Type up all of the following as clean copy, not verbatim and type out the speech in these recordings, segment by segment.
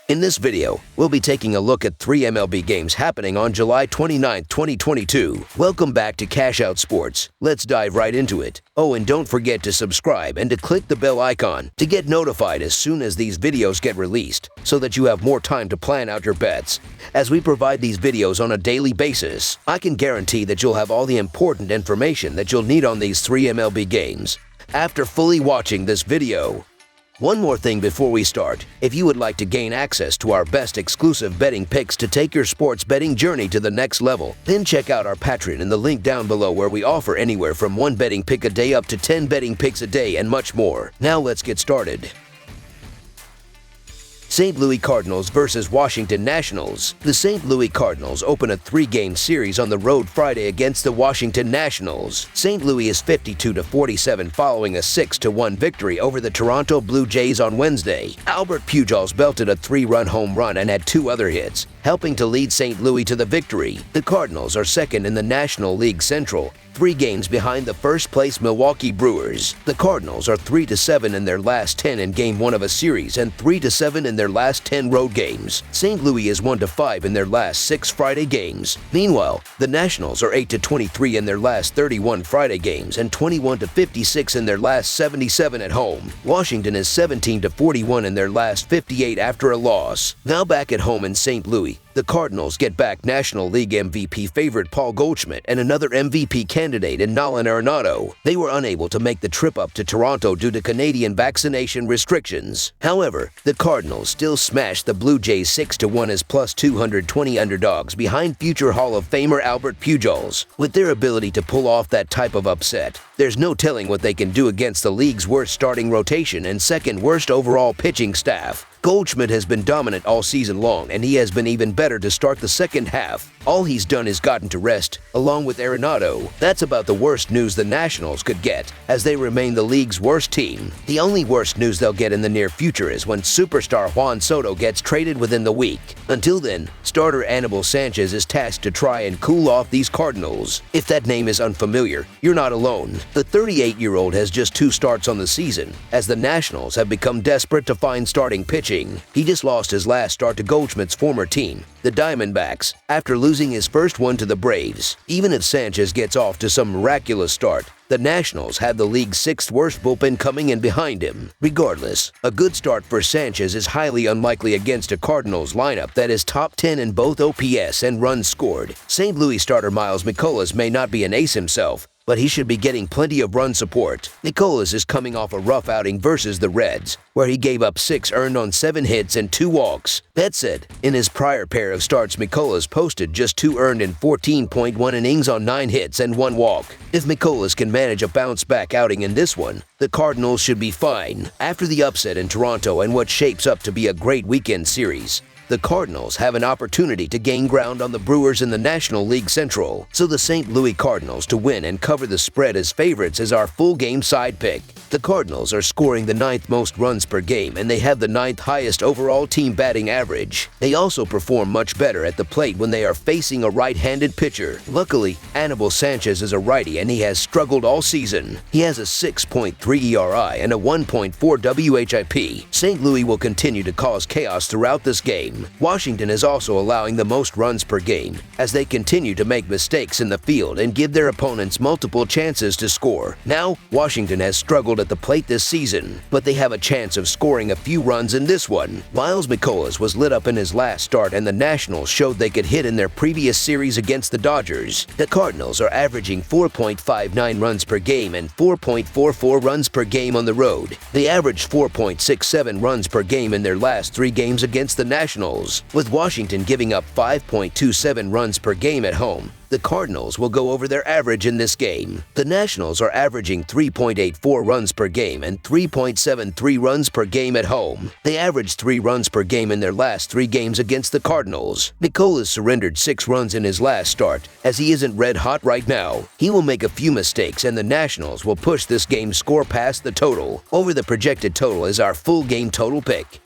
In this video, we'll be taking a look at 3 MLB games happening on July 29, 2022. Welcome back to Cash Out Sports. Let's dive right into it. Oh, and don't forget to subscribe and to click the bell icon to get notified as soon as these videos get released, so that you have more time to plan out your bets. As we provide these videos on a daily basis, I can guarantee that you'll have all the important information that you'll need on these 3 MLB games after fully watching this video. One more thing before we start. If you would like to gain access to our best exclusive betting picks to take your sports betting journey to the next level, then check out our Patreon in the link down below, where we offer anywhere from 1 betting pick a day up to 10 betting picks a day and much more. Now let's get started. St. Louis Cardinals versus Washington Nationals. The St. Louis Cardinals open a 3-game series on the road Friday against the Washington Nationals. St. Louis is 52-47 following a 6-1 victory over the Toronto Blue Jays on Wednesday. Albert Pujols belted a 3-run home run and had 2 other hits, helping to lead St. Louis to the victory. The Cardinals are second in the National League Central, 3 games behind the first-place Milwaukee Brewers. The Cardinals are 3-7 in their last 10 in Game 1 of a series and 3-7 in their last 10 road games. St. Louis is 1-5 in their last 6 Friday games. Meanwhile, the Nationals are 8-23 in their last 31 Friday games and 21-56 in their last 77 at home. Washington is 17-41 in their last 58 after a loss. Now back at home in St. Louis, the Cardinals get back National League MVP favorite Paul Goldschmidt and another MVP candidate in Nolan Arenado. They were unable to make the trip up to Toronto due to Canadian vaccination restrictions. However, the Cardinals still smashed the Blue Jays 6-1 as plus 220 underdogs behind future Hall of Famer Albert Pujols. With their ability to pull off that type of upset, there's no telling what they can do against the league's worst starting rotation and second worst overall pitching staff. Goldschmidt has been dominant all season long, and he has been even better to start the second half. All he's done is gotten to rest, along with Arenado. That's about the worst news the Nationals could get, as they remain the league's worst team. The only worst news they'll get in the near future is when superstar Juan Soto gets traded within the week. Until then, starter Anibal Sanchez is tasked to try and cool off these Cardinals. If that name is unfamiliar, you're not alone. The 38-year-old has just 2 starts on the season, as the Nationals have become desperate to find starting pitching. He just lost his last start to Goldschmidt's former team, the Diamondbacks, after losing his first one to the Braves. Even if Sanchez gets off to some miraculous start, the Nationals have the league's 6th worst bullpen coming in behind him. Regardless, a good start for Sanchez is highly unlikely against a Cardinals lineup that is top 10 in both OPS and runs scored. St. Louis starter Miles Mikolas may not be an ace himself, but he should be getting plenty of run support. Mikolas is coming off a rough outing versus the Reds, where he gave up 6 earned on 7 hits and 2 walks. That said, in his prior pair of starts, Mikolas posted just 2 earned in 14.1 innings on 9 hits and 1 walk. If Mikolas can manage a bounce-back outing in this one, the Cardinals should be fine. After the upset in Toronto and what shapes up to be a great weekend series, the Cardinals have an opportunity to gain ground on the Brewers in the National League Central, so the St. Louis Cardinals to win and cover the spread as favorites is our full game side pick. The Cardinals are scoring the 9th most runs per game, and they have the 9th highest overall team batting average. They also perform much better at the plate when they are facing a right-handed pitcher. Luckily, Anibal Sanchez is a righty, and he has struggled all season. He has a 6.3 ERI and a 1.4 WHIP. St. Louis will continue to cause chaos throughout this game. Washington is also allowing the most runs per game, as they continue to make mistakes in the field and give their opponents multiple chances to score. Now, Washington has struggled at the plate this season, but they have a chance of scoring a few runs in this one. Miles Mikolas was lit up in his last start, and the Nationals showed they could hit in their previous series against the Dodgers. The Cardinals are averaging 4.59 runs per game and 4.44 runs per game on the road. They averaged 4.67 runs per game in their last 3 games against the Nationals, with Washington giving up 5.27 runs per game at home. The Cardinals will go over their average in this game. The Nationals are averaging 3.84 runs per game and 3.73 runs per game at home. They averaged 3 runs per game in their last 3 games against the Cardinals. Mikolas surrendered 6 runs in his last start, as he isn't red hot right now. He will make a few mistakes, and the Nationals will push this game's score past the total. Over the projected total is our full game total pick.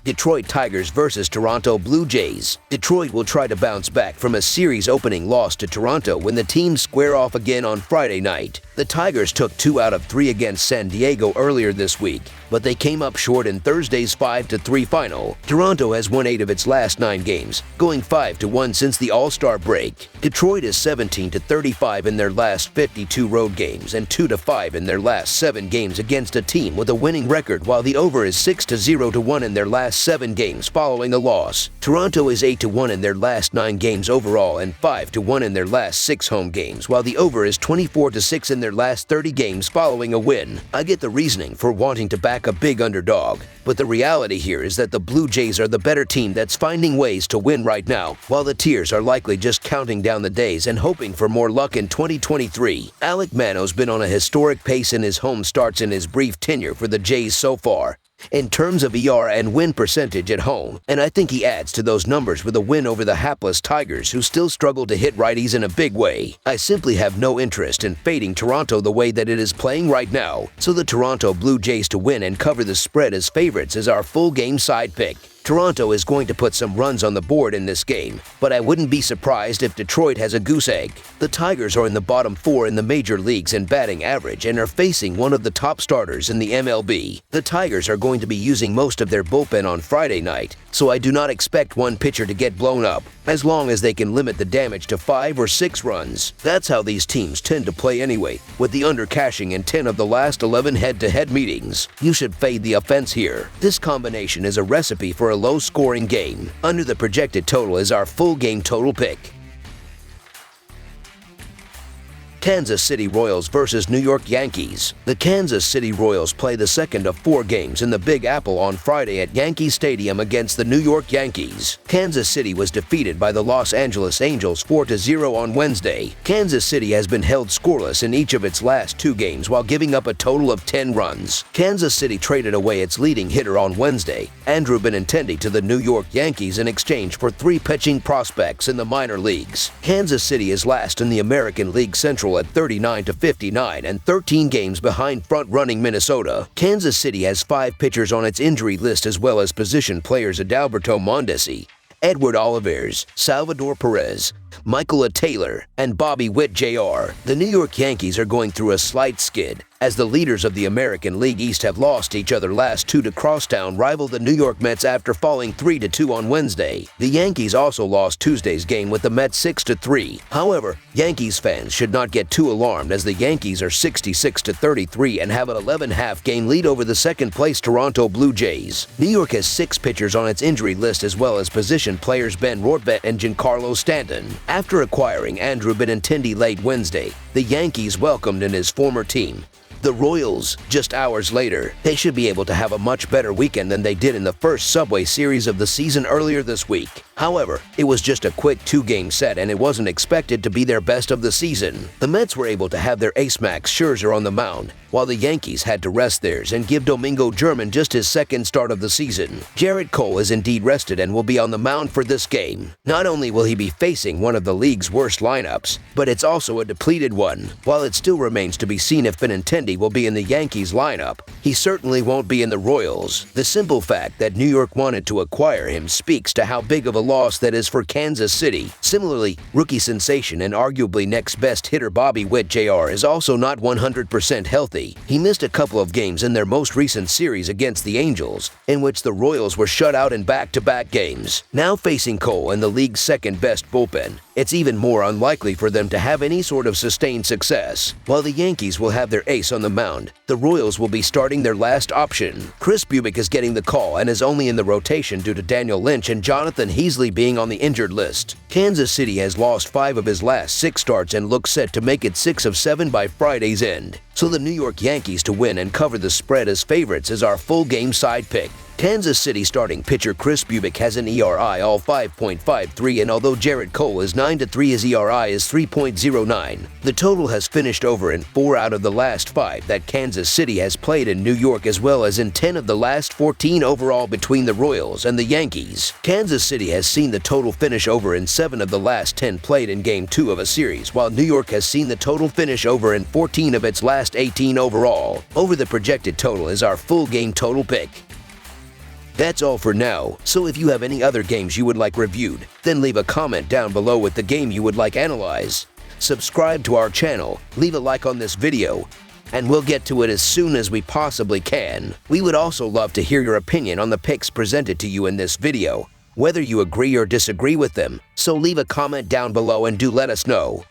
Detroit Tigers versus Toronto Blue Jays. Detroit will try to bounce back from a series-opening loss to Toronto when the teams square off again on Friday night. The Tigers took 2 out of 3 against San Diego earlier this week, but they came up short in Thursday's 5-3 final. Toronto has won 8 of its last 9 games, going 5-1 since the All-Star break. Detroit is 17-35 in their last 52 road games and 2-5 in their last 7 games against a team with a winning record, while the over is 6-0-1 in their last 7 games following a loss. Toronto is 8-1 in their last 9 games overall and 5-1 in their last 6 home games, while the over is 24-6 in their last 30 games following a win. I get the reasoning for wanting to back a big underdog, but the reality here is that the Blue Jays are the better team that's finding ways to win right now, while the Tiers are likely just counting down the days and hoping for more luck in 2023. Alek Manoah's been on a historic pace in his home starts in his brief tenure for the Jays so far, in terms of ER and win percentage at home, and I think he adds to those numbers with a win over the hapless Tigers, who still struggle to hit righties in a big way. I simply have no interest in fading Toronto the way that it is playing right now, so the Toronto Blue Jays to win and cover the spread as favorites is our full game side pick. Toronto is going to put some runs on the board in this game, but I wouldn't be surprised if Detroit has a goose egg. The Tigers are in the bottom 4 in the major leagues in batting average and are facing one of the top starters in the MLB. The Tigers are going to be using most of their bullpen on Friday night, so I do not expect one pitcher to get blown up, as long as they can limit the damage to 5 or 6 runs. That's how these teams tend to play anyway, with the under cashing in 10 of the last 11 head-to-head meetings. You should fade the offense here. This combination is a recipe for a low-scoring game. Under the projected total is our full game total pick. Kansas City Royals versus New York Yankees. The Kansas City Royals play the second of 4 games in the Big Apple on Friday at Yankee Stadium against the New York Yankees. Kansas City was defeated by the Los Angeles Angels 4-0 on Wednesday. Kansas City has been held scoreless in each of its last 2 games while giving up a total of 10 runs. Kansas City traded away its leading hitter on Wednesday, Andrew Benintendi, to the New York Yankees in exchange for 3 pitching prospects in the minor leagues. Kansas City is last in the American League Central at 39-59 and 13 games behind front-running Minnesota. Kansas City has 5 pitchers on its injury list, as well as position players Adalberto Mondesi, Edward Olivares, Salvador Perez, Michael Taylor, and Bobby Witt Jr. The New York Yankees are going through a slight skid, as the leaders of the American League East have lost each other last 2 to crosstown rival the New York Mets after falling 3-2 on Wednesday. The Yankees also lost Tuesday's game with the Mets 6-3. However, Yankees fans should not get too alarmed, as the Yankees are 66-33 and have an 11.5 game lead over the second-place Toronto Blue Jays. New York has 6 pitchers on its injury list, as well as position players Ben Rortvedt and Giancarlo Stanton. After acquiring Andrew Benintendi late Wednesday, the Yankees welcomed in his former team, the Royals, just hours later. They should be able to have a much better weekend than they did in the first Subway Series of the season earlier this week. However, it was just a quick 2-game set, and it wasn't expected to be their best of the season. The Mets were able to have their ace Max Scherzer on the mound, while the Yankees had to rest theirs and give Domingo German just his second start of the season. Jarrett Cole is indeed rested and will be on the mound for this game. Not only will he be facing one of the league's worst lineups, but it's also a depleted one. While it still remains to be seen if Benintendi will be in the Yankees lineup, he certainly won't be in the Royals. The simple fact that New York wanted to acquire him speaks to how big of a loss that is for Kansas City. Similarly, rookie sensation and arguably next best hitter Bobby Witt Jr. is also not 100% healthy. He missed a couple of games in their most recent series against the Angels, in which the Royals were shut out in back-to-back games. Now facing Cole and the league's second-best bullpen, it's even more unlikely for them to have any sort of sustained success. While the Yankees will have their ace on the mound, the Royals will be starting their last option. Chris Bubic is getting the call and is only in the rotation due to Daniel Lynch and Jonathan Heasley being on the injured list. Kansas City has lost 5 of his last 6 starts and looks set to make it 6 of 7 by Friday's end. So the New York Yankees to win and cover the spread as favorites is our full game side pick. Kansas City starting pitcher Chris Bubic has an ERI all 5.53, and although Jarrett Cole is 9-3, his ERI is 3.09. The total has finished over in 4 out of the last 5 that Kansas City has played in New York, as well as in 10 of the last 14 overall between the Royals and the Yankees. Kansas City has seen the total finish over in 7 of the last 10 played in Game 2 of a series, while New York has seen the total finish over in 14 of its last 18 overall. Over the projected total is our full game total pick. That's all for now, so if you have any other games you would like reviewed, then leave a comment down below with the game you would like analyzed. Subscribe to our channel, leave a like on this video, and we'll get to it as soon as we possibly can. We would also love to hear your opinion on the picks presented to you in this video, whether you agree or disagree with them, so leave a comment down below and do let us know.